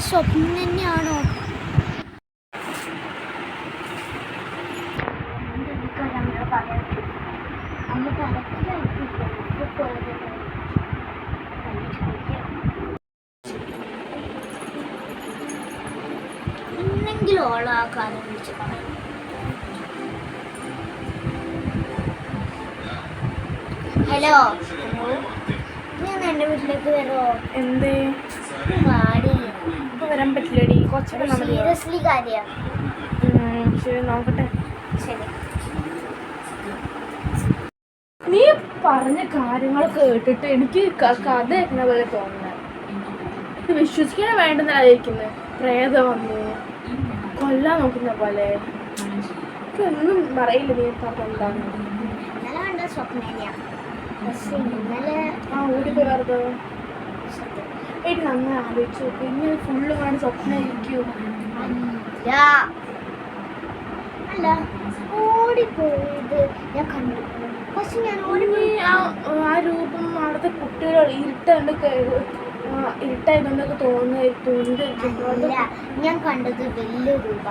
സ്വപ്നം തന്നെയാണോ? ഇന്നെങ്കിലും ഓളോ ആ കാര്യം വിളിച്ച് പറയും. ഹലോ, ഞാൻ എൻ്റെ വീട്ടിലേക്ക് വരുമോ? എന്തേ പാടി ഇപ്പൊ വരാൻ പറ്റില്ലടി, കുറച്ചൊക്കെ സീരിയസ്ലി കാര്യം. ശരി, നോക്കട്ടെ. ശരി, നീ പറഞ്ഞ കാര്യങ്ങൾ കേട്ടിട്ട് എനിക്ക് കഥ കേൾക്കുന്ന പോലെ തോന്നുന്നത്. ഇത് വിശ്വസിക്കാൻ വേണ്ടെന്നായിരിക്കുന്നത്. പ്രേതം വന്നു കൊല്ലാൻ നോക്കുന്ന പോലെ. ഒന്നും പറയില്ല നീ പറഞ്ഞെന്താണ്. ഇന്നലെ കണ്ട സ്വപ്നം തന്നെയാണ്. പക്ഷെ ഇന്നലെ ഓടിപ്പോയി വെറുതെ ഏട്ടി നന്നായി ആലോചിച്ചു. പിന്നെ ഫുള്ള് കാണി സ്വപ്നമായിരിക്കും. അല്ല, ഓടിപ്പോയത് ഞാൻ കണ്ടു. പക്ഷെ ഞാൻ ആ രൂപം അവിടുത്തെ കുട്ടികൾ ഇരുട്ടായതുകൊണ്ടൊക്കെ തോന്നുന്നു. ഞാൻ കണ്ടത് വലിയ രൂപ.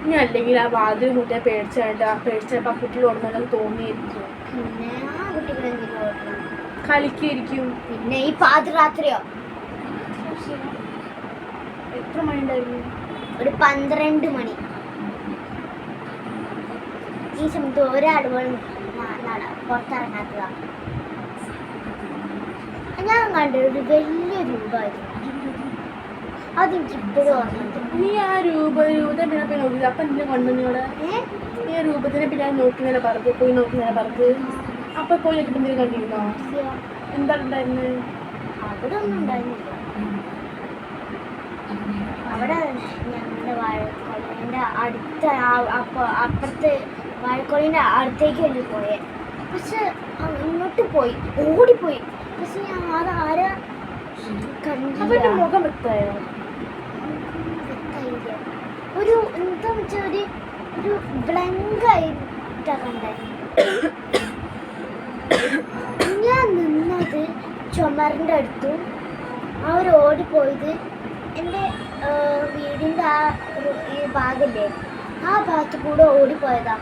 ഇനി അല്ലെങ്കിൽ ആ വാതിൽ മുട്ടേ പേടിച്ചപ്പോ ആ കുട്ടികൾ ഓടുന്നതൊക്കെ തോന്നിയിരിക്കും. പിന്നെ ആ കുട്ടികൾ കളിക്കായിരിക്കും. പിന്നെ ഈ പാതിരാത്രിയോ? എത്ര മണി ഉണ്ടായിരുന്നു? ഒരു 12 മണി. ഈ സമയത്ത് ഒരാൾ പുറത്തിറങ്ങാത്തതാ. ഞാൻ കണ്ട ഒരു വലിയ രൂപമായിരുന്നു. അതെനിക്ക് ഇപ്പോഴും ഓർമ്മയുണ്ട്. നീ ആ രൂപത്തിനെ പിന്നെ നോക്കിയത് അപ്പൊ എന്തിനാ കണ്ണുന്നോടെ? നീ ആ രൂപത്തിനെ പിന്നെ നോക്കുന്നതിനെ പോയി നോക്കുന്നതിനെ പറഞ്ഞത് അപ്പൊ പോയി എന്തെങ്കിലും കണ്ടിരുന്നോ? എന്താണ് ഉണ്ടായിരുന്നത്? അവിടെ ഒന്നും ഉണ്ടായിരുന്നില്ല. അവിടെ ഞങ്ങളുടെ വാഴക്കൊള്ളിൻ്റെ അപ്പുറത്ത് വാഴക്കൊള്ളിൻ്റെ അടുത്തേക്ക് വേണ്ടി പോയേ. പക്ഷെ ഇങ്ങോട്ട് പോയി, ഓടിപ്പോയി. പക്ഷെ ഞാൻ ആരാ കണ്ടില്ല. മുഖം വ്യക്തമായോ? ഒരു എന്താ വെച്ചാൽ ഒരു ബ്ലങ്ക് ആയിട്ടാ കണ്ടായിരുന്നു. ഞാൻ നിന്നത് ചുമരിൻ്റെ അടുത്തും അവർ ഓടിപ്പോയത് എൻ്റെ വീടിൻ്റെ ഈ ഭാഗല്ലേ, ആ ഭാഗത്ത് കൂടെ ഓടിപ്പോയതാ.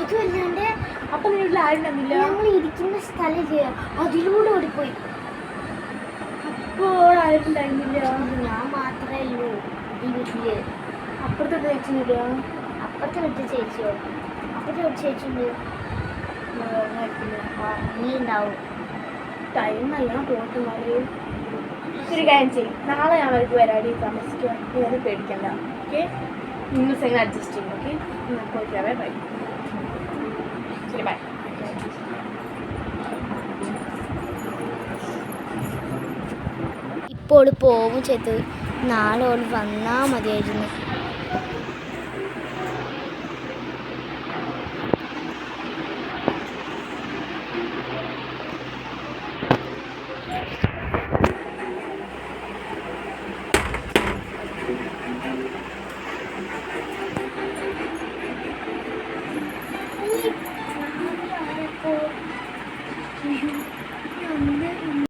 അതുമല്ലാണ്ട് അപ്പൊ വീട്ടിൽ ആരുണ്ടെന്നില്ല? ഞങ്ങൾ ഇരിക്കുന്ന സ്ഥലമില്ലേ, അതിലൂടെ ഓടിപ്പോയി. അപ്പോൾ ആരുണ്ടായിരുന്നില്ല? ഞാൻ മാത്രമേ ഉള്ളൂ ഈ വീട്ടില്. അപ്പുറത്തെ ചേച്ചിന്നില്ല? അപ്പുറത്തെ വീട്ടിൽ ചേച്ചിയോ? അപ്പുറത്തെ വീട്ടിൽ ചേച്ചിയുണ്ട്. നീ ഉണ്ടാവും. ടൈമല്ല പോട്ടുമാര്. ഒരു കാര്യം ചെയ്യും, നാളെ ഞാൻ അവർക്ക് വരാടി താമസിക്കുക. നീ അത് പേടിക്കണ്ട. ഓക്കെ, നിങ്ങൾ എങ്ങനെ അഡ്ജസ്റ്റ് ചെയ്യും. ഓക്കെ, പോയിക്കാവേ. ബൈ. ശരി, ബൈ. ഇപ്പോൾ പോവും ചെയ്ത് നാളെ ഓൾ വന്നാൽ മതിയായിരുന്നു.